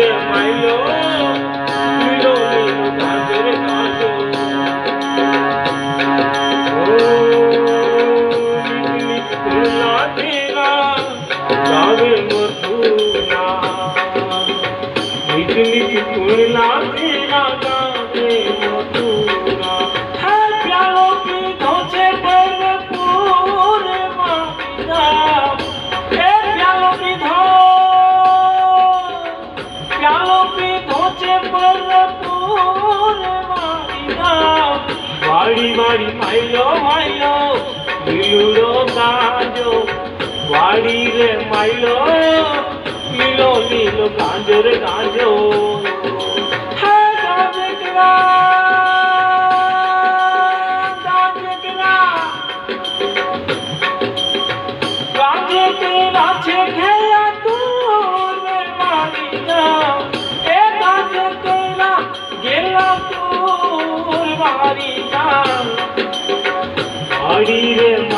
রে মাইলো নীলো নীলো গাছের কাজল ও তেরা যাবে মথুরা নিজ নিজ কুলা তেরা যাবে মথুরা বাড়ি বাড়ি মাইলো মাইলো নীলুরো গাঁজো বাড়ি রে মাইলো নীলো নীলো গাঁজের গাঁজো বাড়ি রে